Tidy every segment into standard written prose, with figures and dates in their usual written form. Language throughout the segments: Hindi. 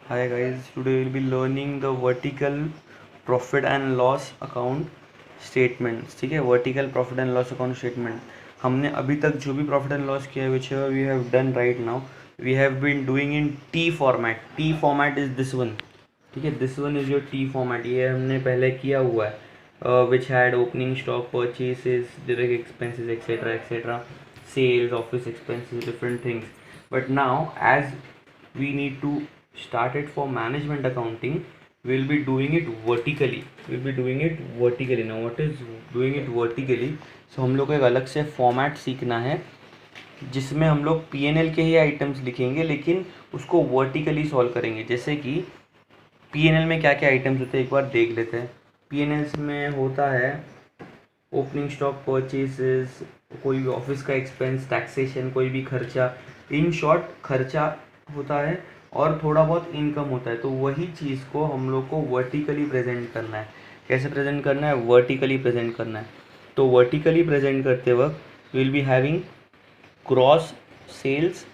Hi guys, today we'll be learning the vertical profit and loss account statements. ठीक है, vertical profit and loss account statement. हमने अभी तक जो भी profit and loss किया है, which we have done right now, we have been doing in T format. T format is this one. ठीक है, this one is your T format. ये हमने पहले किया हुआ है, which had opening stock, purchases, direct expenses, etc., sales, office expenses, different things. But now, as we need to start it for management accounting, we'll be doing it vertically. Now what is doing it vertically? So हम लोग को एक अलग से फॉर्मेट सीखना है जिसमें हम लोग P&L के ही आइटम्स लिखेंगे, लेकिन उसको वर्टिकली सॉल्व करेंगे. जैसे कि P&L में क्या क्या आइटम्स होते हैं एक बार देख लेते हैं. P&L में होता है ओपनिंग स्टॉक, परचेसेस, कोई भी ऑफिस का एक्सपेंस, टैक्सेशन, कोई भी खर्चा. इन शॉर्ट खर्चा होता है और थोड़ा बहुत इनकम होता है. तो वही चीज़ को हम लोग को वर्टिकली प्रेजेंट करना है. कैसे प्रेजेंट करना है? वर्टिकली प्रेजेंट करना है. तो वर्टिकली प्रेजेंट करते वक्त will be having gross sales.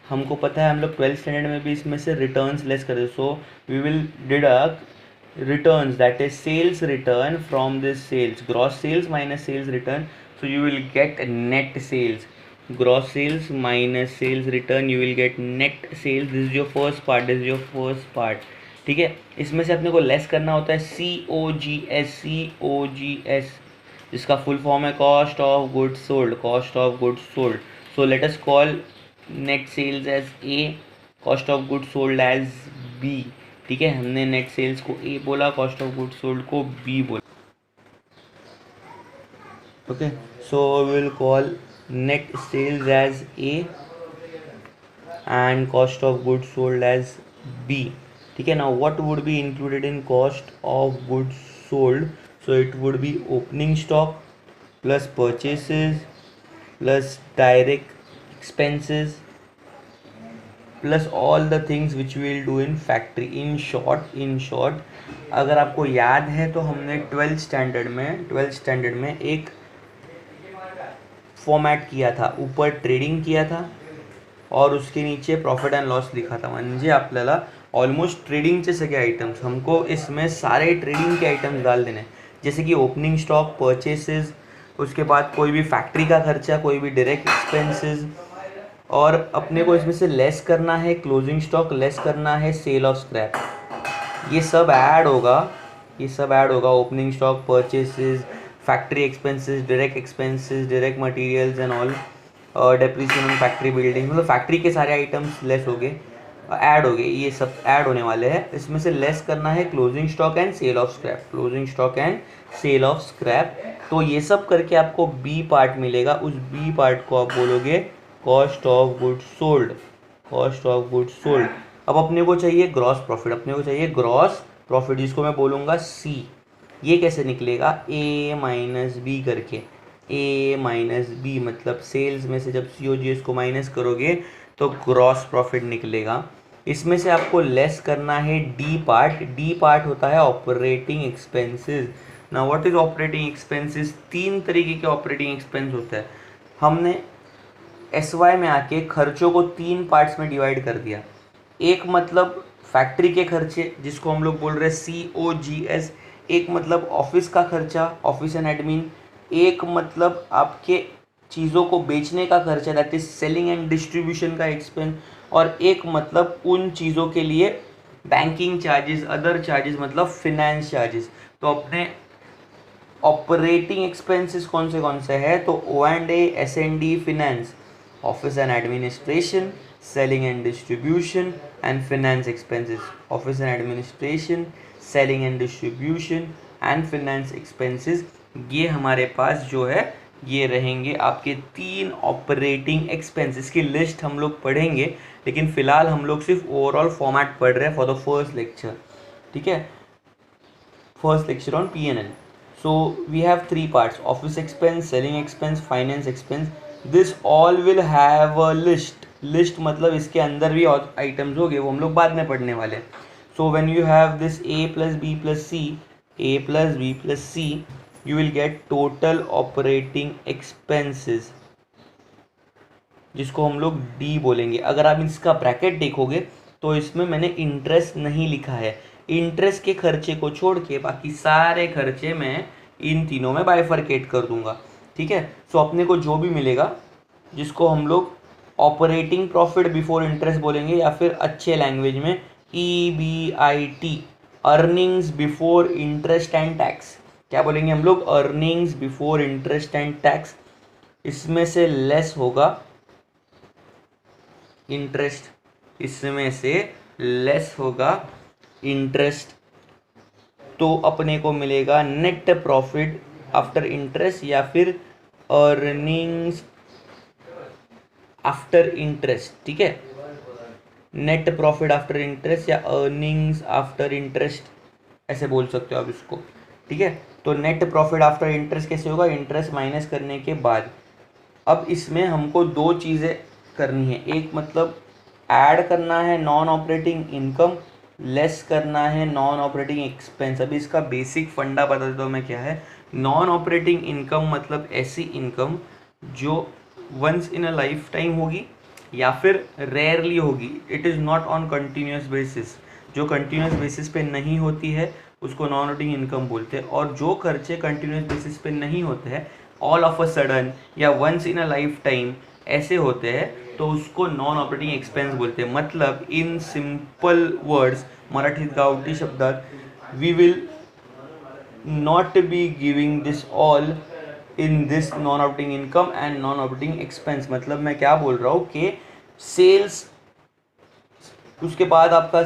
हमको पता है हम लोग 12th स्टैंडर्ड में भी इसमें से रिटर्न्स लेस करते. So we will deduct returns, that is sales return from this sales, gross sales minus sales return. So you will get net sales. Gross sales minus sales return, you will get net sales. This is your first part. ठीक है, इसमें से अपने को लेस करना होता है COGS, जिसका फुल फॉर्म है cost of goods sold. So let us call net sales as A, cost of goods sold as B. ठीक है, हमने नेट सेल्स को A बोला, कॉस्ट ऑफ गुड्स सोल्ड को B बोला. Okay, so will call net sales as A and cost of goods sold as B. ठीक है, now what would be included in cost of goods sold? So it would be opening stock plus purchases plus direct expenses plus all the things which will do in factory. In short अगर आपको याद है तो हमने 12th स्टैंडर्ड में एक फॉर्मेट किया था. ऊपर ट्रेडिंग किया था और उसके नीचे प्रॉफिट एंड लॉस लिखा था. म्हणजे आपल्याला ऑलमोस्ट ट्रेडिंगचे सगळे आइटम्स, हमको इसमें सारे ट्रेडिंग के आइटम्स डाल देने. जैसे कि ओपनिंग स्टॉक, परचेसेस, उसके बाद कोई भी फैक्ट्री का खर्चा, कोई भी डायरेक्ट एक्सपेंसेस, और अपने को इसमें से लेस करना है क्लोजिंग स्टॉक, लेस करना है सेल ऑफ स्क्रैप. ये सब ऐड होगा opening stock, purchases, factory expenses, direct expenses, direct materials and all, depreciation on factory building. मतलब फैक्ट्री के सारे आइटम्स लेस हो गए, ऐड हो गए. ये सब ऐड होने वाले हैं. इसमें से लेस करना है closing stock and sale of scrap. तो ये सब करके आपको बी पार्ट मिलेगा. उस बी पार्ट को आप बोलोगे कॉस्ट ऑफ गुड्स सोल्ड. अब अपने को चाहिए ग्रॉस प्रॉफिट, जिसको मैं बोलूँगा C. ये कैसे निकलेगा? A माइनस बी करके. A माइनस बी मतलब सेल्स में से जब COGS को माइनस करोगे तो ग्रॉस प्रॉफिट निकलेगा. इसमें से आपको लेस करना है डी पार्ट होता है ऑपरेटिंग एक्सपेंसेस. ना व्हाट इज ऑपरेटिंग एक्सपेंसेस? 3 तरीके के ऑपरेटिंग एक्सपेंस होते हैं. हमने SY में आके खर्चों को 3 पार्ट्स में डिवाइड कर दिया. एक मतलब फैक्ट्री के खर्चे, जिसको हम लोग बोल रहे हैं COGS. एक मतलब ऑफिस का खर्चा, ऑफिस एंड एडमिन. एक मतलब आपके चीज़ों को बेचने का खर्चा, that is selling and distribution का एक्सपेंस. और एक मतलब उन चीज़ों के लिए बैंकिंग चार्जेस, अदर चार्जेस, मतलब फिनेंस चार्जेस. तो अपने ऑपरेटिंग एक्सपेंसेस कौन से है? तो O&A, S&D, finance, office and administration, selling and distribution and finance expenses. Office and administration, selling and distribution and finance expenses. ये हमारे पास जो है ये रहेंगे आपके 3 ऑपरेटिंग एक्सपेंसेस की लिस्ट हम लोग पढ़ेंगे. लेकिन फिलहाल हम लोग सिर्फ ओवरऑल फॉर्मेट पढ़ रहे हैं फॉर द फर्स्ट लेक्चर. ठीक है, first lecture on P&L. So we have 3 parts: office expense, selling expense, finance expense. This all will have a list मतलब इसके अंदर भी आइटम्स हो गए, वो हम लोग बाद में पढ़ने वाले. So when you have this A plus B plus C, you will get total operating expenses, जिसको हम लोग D बोलेंगे. अगर आप इसका ब्रैकेट देखोगे तो इसमें मैंने इंटरेस्ट नहीं लिखा है। इंटरेस्ट के खर्चे को छोड़ के बाकी सारे खर्चे मैं इन तीनों में बाइफरकेट कर दूंगा। ठीक है, सो अपने को जो भी मिलेगा, जिसको हम लोग ऑपरेटिंग प्रॉफिट बिफोर इंटरेस्ट बोलेंगे, या फिर अच्छे लैंग्वेज में EBIT, earnings before interest and tax. क्या बोलेंगे हम लोग? Earnings before interest and tax. इसमें से लेस होगा इंटरेस्ट, इसमें से लेस होगा इंटरेस्ट, तो अपने को मिलेगा नेट प्रॉफिट आफ्टर इंटरेस्ट या फिर अर्निंग्स आफ्टर इंटरेस्ट। ठीक है, नेट प्रॉफिट आफ्टर इंटरेस्ट या अर्निंग्स आफ्टर इंटरेस्ट ऐसे बोल सकते हो आप इसको। ठीक है, तो नेट प्रॉफिट आफ्टर इंटरेस्ट कैसे होगा? इंटरेस्ट माइनस करने के बाद। अब इसमें हमको दो चीज़ें करनी है, एक मतलब ऐड करना है नॉन ऑपरेटिंग इनकम, लेस करना है नॉन ऑपरेटिंग एक्सपेंस। अभी इसका बेसिक फंडा बता देता हूँ मैं क्या है। नॉन ऑपरेटिंग इनकम मतलब ऐसी इनकम जो once in a life time होगी या फिर रेयरली होगी। It is not on continuous basis. जो कंटिन्यूस बेसिस पे नहीं होती है उसको नॉन ऑपरेटिंग इनकम बोलते हैं, और जो खर्चे कंटिन्यूस बेसिस पे नहीं होते हैं, ऑल ऑफ अ सडन या once in a life time ऐसे होते हैं, तो उसको नॉन ऑपरेटिंग एक्सपेंस बोलते हैं। मतलब इन सिंपल वर्ड्स, मराठीत गावठी शब्दात, we will not be giving this all in this non operating income and non operating expense. मतलब मैं क्या बोल रहा हूँ कि सेल्स, उसके बाद आपका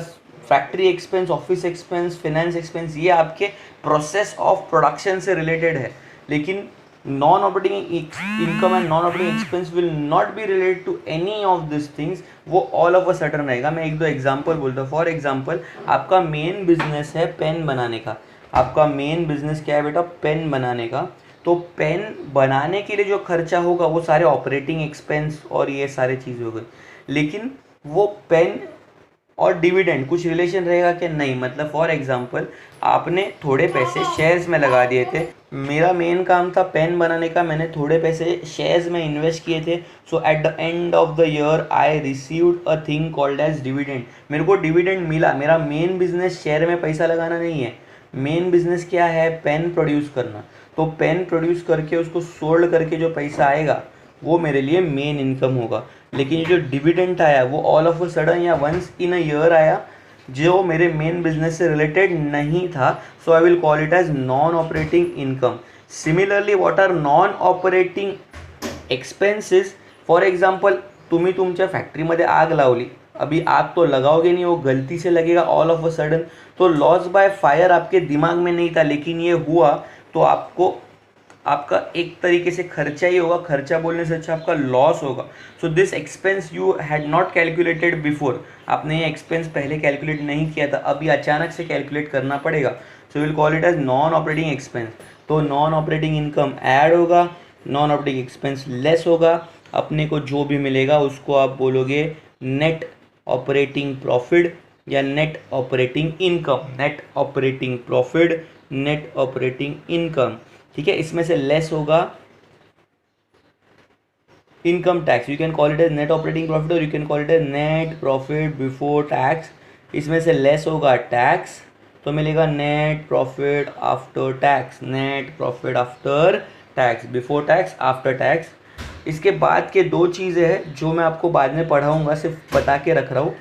factory expense, office expense, finance expense, ये आपके प्रोसेस ऑफ प्रोडक्शन से रिलेटेड है। लेकिन non operating income and non operating expense will not be related to any of this things. वो ऑल ऑफ अ सडन रहेगा। मैं एक दो एग्जांपल बोलता हूँ। फॉर एग्जांपल, आपका मेन बिजनेस है पेन बनाने का। आपका मेन बिजनेस क्या है बेटा? पेन बनाने का। तो पेन बनाने के लिए जो खर्चा होगा वो सारे ऑपरेटिंग एक्सपेंस और ये सारी चीज़ें हो गई। लेकिन वो पेन और डिविडेंड कुछ रिलेशन रहेगा कि नहीं? मतलब फॉर एग्जांपल, आपने थोड़े पैसे शेयर्स में लगा दिए थे। मेरा मेन काम था पेन बनाने का, मैंने थोड़े पैसे शेयर्स में इन्वेस्ट किए थे। So at the end of the year I received a thing called as dividend. मेरे को डिविडेंड मिला। मेरा मेन बिजनेस शेयर में पैसा लगाना नहीं है। मेन बिजनेस क्या है? पेन प्रोड्यूस करना। तो पेन प्रोड्यूस करके उसको सोल्ड करके जो पैसा आएगा वो मेरे लिए मेन इनकम होगा। लेकिन ये जो डिविडेंड आया वो ऑल ऑफ अ सडन या वंस इन अ ईयर आया, जो मेरे मेन बिजनेस से रिलेटेड नहीं था। So I will call it as non operating income. Similarly, what are non operating expenses? For example, तुम्ही तुमच्या फॅक्टरीमध्ये आग लावली। अभी आग तो लगाओगे नहीं, वो गलती से लगेगा ऑल ऑफ अ सडन। तो लॉस बाय फायर आपके दिमाग में नहीं था, लेकिन ये हुआ, तो आपको आपका एक तरीके से खर्चा ही होगा। खर्चा बोलने से अच्छा आपका लॉस होगा। So this expense you had not calculated before. आपने ये एक्सपेंस पहले कैलकुलेट नहीं किया था, अभी अचानक से कैलकुलेट करना पड़ेगा। So will call it as non operating expense. तो नॉन ऑपरेटिंग इनकम ऐड होगा, नॉन ऑपरेटिंग एक्सपेंस लेस होगा। अपने को जो भी मिलेगा उसको आप बोलोगे नेट ऑपरेटिंग प्रॉफिट या net operating income. Net operating profit, net operating income. ठीक है, इसमें से लेस होगा income tax. You can call it as net operating profit और you can call it as net profit before tax. इसमें से लेस होगा टैक्स, तो मिलेगा net profit after tax. Net profit after tax, before tax, after tax. इसके बाद के दो चीज़ें हैं जो मैं आपको बाद में पढ़ाऊँगा, सिर्फ बता के रख रहा हूँ।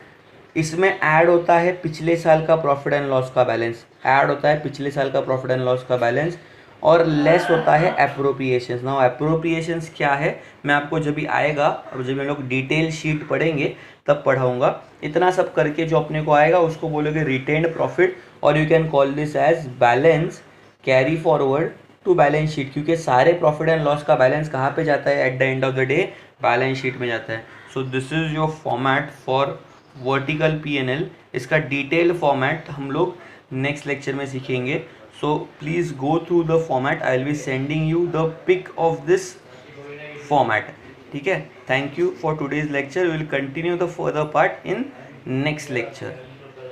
इसमें ऐड होता है पिछले साल का प्रॉफिट एंड लॉस का बैलेंस। ऐड होता है पिछले साल का प्रॉफिट एंड लॉस का बैलेंस, और लेस होता है एप्रोप्रिएशंस। नाउ एप्रोप्रिएशंस क्या है मैं आपको जब भी आएगा, अब जब हम लोग डिटेल शीट पढ़ेंगे तब पढ़ाऊंगा। इतना सब करके जो अपने को आएगा उसको बोलोगे रिटेन्ड प्रॉफिट, और you can call this as balance carry forward to balance sheet. क्योंकि सारे प्रॉफिट एंड लॉस का बैलेंस कहाँ पे जाता है? At the end of the day balance sheet में जाता है। So this is your format for vertical P&L। इसका डिटेल फॉर्मेट हम लोग नेक्स्ट लेक्चर में सीखेंगे। So please go through the format. I will be sending you the pic of this format. ठीक है, thank you for today's lecture. We will continue the further part in next lecture.